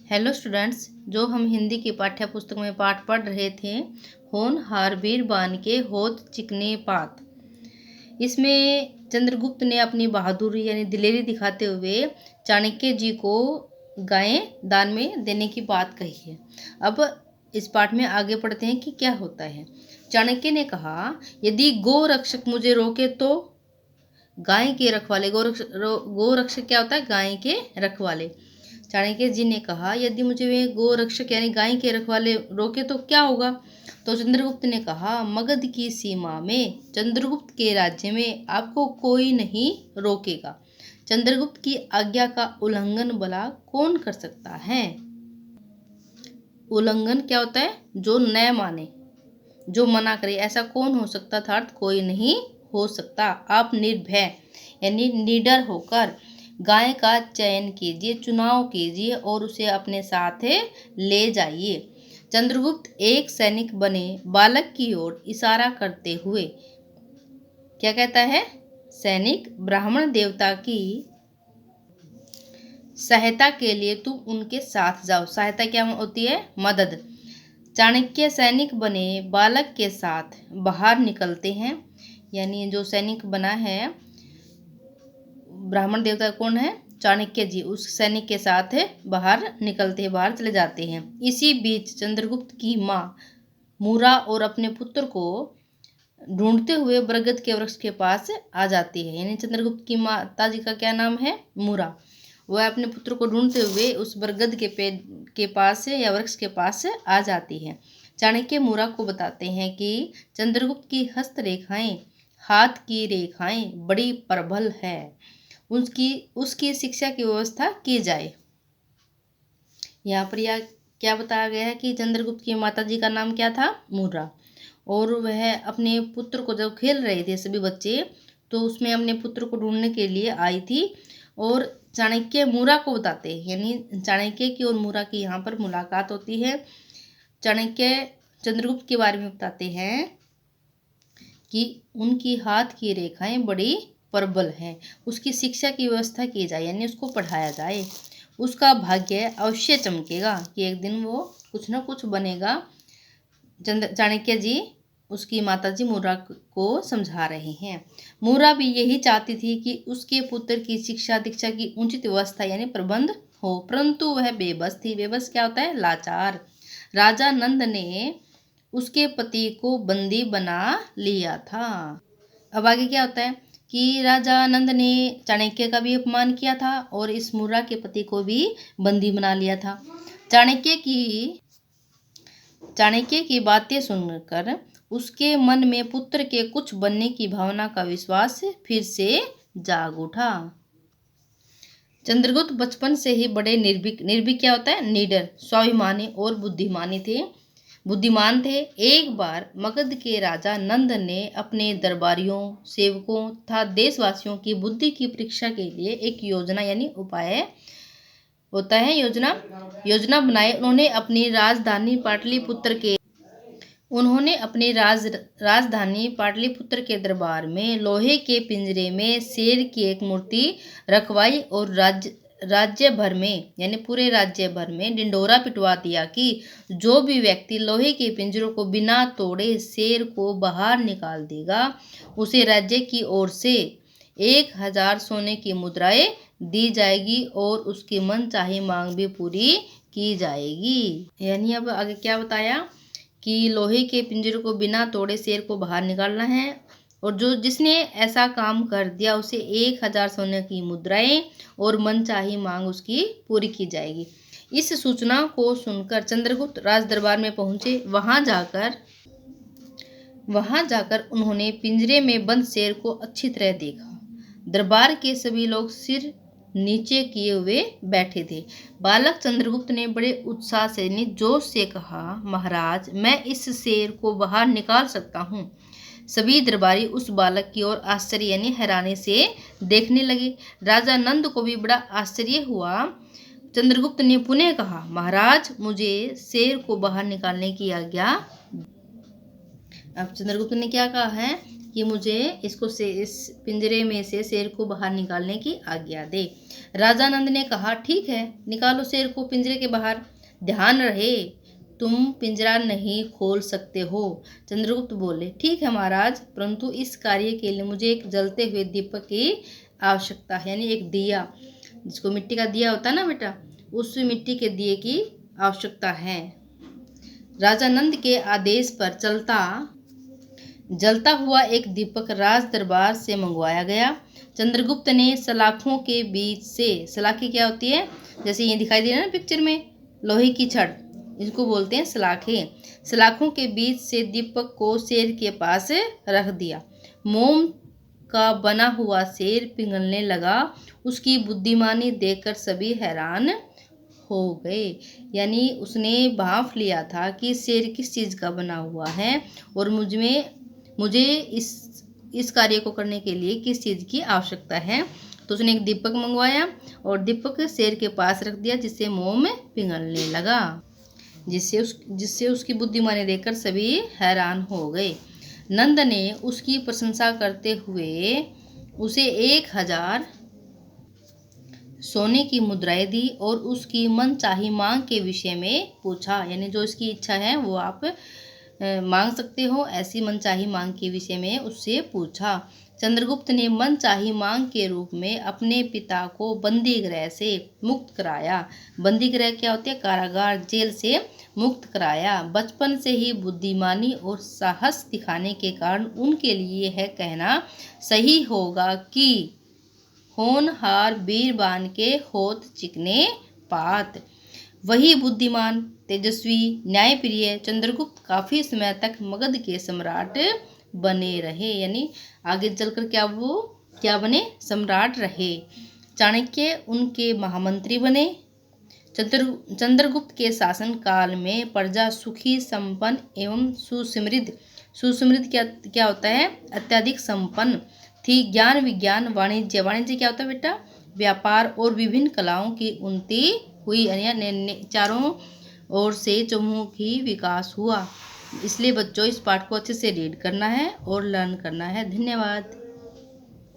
Hello students, जो हम हिंदी की पाठ्य पुस्तक में पाठ पढ़ रहे थे, होनहार बीरबान के होत चिकने पात। इसमें चंद्रगुप्त ने अपनी बहादुरी यानी दिलेरी दिखाते हुए चाणक्य जी को गायें दान में देने की बात कही है। अब इस पाठ में आगे पढ़ते हैं कि क्या होता है। चाणक्य ने कहा, यदि गो रक्षक मुझे रोके तो गाय के रखवाले। गो रक्षक क्या होता है? गाय के रखवाले। चाणक्य जी ने कहा, यदि मुझे वे गो रक्षक यानी गाय के रखवाले रोके तो क्या होगा? तो चंद्रगुप्त ने कहा, मगध की सीमा में, चंद्रगुप्त के राज्य में आपको कोई नहीं रोकेगा। चंद्रगुप्त की आज्ञा का उल्लंघन भला कौन कर सकता है? उल्लंघन क्या होता है? जो न माने, जो मना करे, ऐसा कौन हो सकता था? अर्थ कोई नहीं हो सकता। आप निर्भय यानी निडर होकर गाय का चयन कीजिए, चुनाव कीजिए और उसे अपने साथ ले जाइए। चंद्रगुप्त एक सैनिक बने बालक की ओर इशारा करते हुए क्या कहता है? सैनिक ब्राह्मण देवता की सहायता के लिए तुम उनके साथ जाओ। सहायता क्या होती है? मदद। चाणक्य सैनिक बने बालक के साथ बाहर निकलते हैं, यानी जो सैनिक बना है ब्राह्मण देवता कौन है? चाणक्य जी। उस सैनिक के साथ बाहर निकलते हैं, बाहर चले जाते हैं। इसी बीच चंद्रगुप्त की माँ मूरा और अपने पुत्र को ढूंढते हुए बरगद के वृक्ष के पास आ जाती है। यानी चंद्रगुप्त की माता जी का क्या नाम है? मूरा। वह अपने पुत्र को ढूंढते हुए उस बरगद के पेड़ के पास या वृक्ष के पास आ जाती है। चाणक्य मूरा को बताते हैं कि चंद्रगुप्त की हस्त रेखाएं, हाथ की रेखाएं बड़ी प्रबल है, उसकी शिक्षा की व्यवस्था की जाए। यहाँ पर यह क्या बताया गया है कि चंद्रगुप्त की माता जी का नाम क्या था? मूरा। और वह अपने पुत्र को, जब खेल रहे थे सभी बच्चे, तो उसमें अपने पुत्र को ढूंढने के लिए आई थी और चाणक्य मूरा को बताते हैं, यानी चाणक्य की और मूरा की यहाँ पर मुलाकात होती है। चाणक्य चंद्रगुप्त के बारे में बताते हैं कि उनकी हाथ की रेखाएं बड़ी प्रबल हैं, उसकी शिक्षा की व्यवस्था की जाए, यानी उसको पढ़ाया जाए। उसका भाग्य अवश्य चमकेगा कि एक दिन वो कुछ ना कुछ बनेगा। चाणक्य जी उसकी माताजी मूरा को समझा रहे हैं। मूरा भी यही चाहती थी कि उसके पुत्र की शिक्षा दीक्षा की उचित व्यवस्था यानी प्रबंध हो, परंतु वह बेबस थी। बेबस क्या होता है? लाचार। राजा नंद ने उसके पति को बंदी बना लिया था। अब आगे क्या होता है कि राजा नंद ने चाणक्य का भी अपमान किया था और इस मूरा के पति को भी बंदी बना लिया था। चाणक्य की बातें सुनकर उसके मन में पुत्र के कुछ बनने की भावना का विश्वास फिर से जाग उठा। चंद्रगुप्त बचपन से ही बड़े निर्भीक क्या होता है? निडर, स्वाभिमानी और बुद्धिमान थे। एक बार मगध के राजा नंद ने अपने दरबारियों, सेवकों तथा देशवासियों की बुद्धि की परीक्षा के लिए एक योजना यानी उपाय होता है, योजना बनाई। उन्होंने अपनी राजधानी पाटलिपुत्र के दरबार में लोहे के पिंजरे में शेर की एक मूर्ति रखवाई और राज्य भर में यानी पूरे राज्य भर में ढिंढोरा पिटवा दिया कि जो भी व्यक्ति लोहे के पिंजरों को बिना तोड़े शेर को बाहर निकाल देगा, उसे राज्य की ओर से 1000 सोने की मुद्राएं दी जाएगी और उसकी मनचाही मांग भी पूरी की जाएगी। यानी अब आगे क्या बताया कि लोहे के पिंजरे को बिना तोड़े शेर को बाहर निकालना है और जिसने ऐसा काम कर दिया उसे 1000 सोने की मुद्राएं और मनचाही मांग उसकी पूरी की जाएगी। इस सूचना को सुनकर चंद्रगुप्त राज दरबार में पहुंचे। वहां जाकर उन्होंने पिंजरे में बंद शेर को अच्छी तरह देखा। दरबार के सभी लोग सिर नीचे किए हुए बैठे थे। बालक चंद्रगुप्त ने बड़े उत्साह से जोश से कहा, महाराज, मैं इस शेर को बाहर निकाल सकता हूँ। सभी दरबारी उस बालक की ओर आश्चर्य यानी हैरानी से देखने लगे। राजा नंद को भी बड़ा आश्चर्य हुआ। चंद्रगुप्त ने पुनः कहा, महाराज, मुझे शेर को बाहर निकालने की आज्ञा। अब चंद्रगुप्त ने क्या कहा है कि मुझे इसको से इस पिंजरे में से शेर को बाहर निकालने की आज्ञा दे। राजा नंद ने कहा, ठीक है, निकालो शेर को पिंजरे के बाहर। ध्यान रहे, तुम पिंजरा नहीं खोल सकते हो। चंद्रगुप्त बोले, ठीक है महाराज, परंतु इस कार्य के लिए मुझे एक जलते हुए दीपक की आवश्यकता है, यानी एक दिया, जिसको मिट्टी का दिया होता है ना बेटा, उस मिट्टी के दिए की आवश्यकता है। राजा नंद के आदेश पर जलता हुआ एक दीपक राज दरबार से मंगवाया गया। चंद्रगुप्त ने सलाखों के बीच से, सलाखें क्या होती है, जैसे ये दिखाई दे रहा है ना पिक्चर में, लोहे की छड़, इसको बोलते हैं सलाखें। सलाखों के बीच से दीपक को शेर के पास रख दिया। मोम का बना हुआ शेर पिघलने लगा। उसकी बुद्धिमानी देखकर सभी हैरान हो गए। यानी उसने भांप लिया था कि शेर किस चीज़ का बना हुआ है और मुझे इस कार्य को करने के लिए किस चीज़ की आवश्यकता है। तो उसने एक दीपक मंगवाया और दीपक शेर के पास रख दिया, जिससे मोम पिघलने लगा, जिससे उसकी बुद्धिमानी देखकर सभी हैरान हो गए। नंद ने उसकी प्रशंसा करते हुए उसे 1000 सोने की मुद्राएं दी और उसकी मनचाही मांग के विषय में पूछा। यानी जो इसकी इच्छा है वो आप मांग सकते हो, ऐसी मनचाही मांग के विषय में उससे पूछा। चंद्रगुप्त ने मनचाही मांग के रूप में अपने पिता को बंदी गृह से मुक्त कराया। बंदी गृह क्या होती है, कारागार, जेल से मुक्त कराया। बचपन से ही बुद्धिमानी और साहस दिखाने के कारण उनके लिए यह कहना सही होगा कि होनहार बीरबान के होत चिकने पात। वही बुद्धिमान, तेजस्वी, न्यायप्रिय चंद्रगुप्त काफी समय तक मगध के सम्राट बने रहे। यानी आगे चलकर क्या बने, सम्राट रहे। चाणक्य उनके महामंत्री बने। चंद्रगुप्त के शासन काल में प्रजा सुखी, संपन्न एवं सुसमृद्ध क्या होता है, अत्यधिक संपन्न थी। ज्ञान, विज्ञान, वाणिज्य क्या होता है बेटा, व्यापार और विभिन्न कलाओं की उन्नति हुई। चारों ओर से चहुमुखी विकास हुआ। इसलिए बच्चों इस पाठ को अच्छे से रीड करना है और लर्न करना है। धन्यवाद।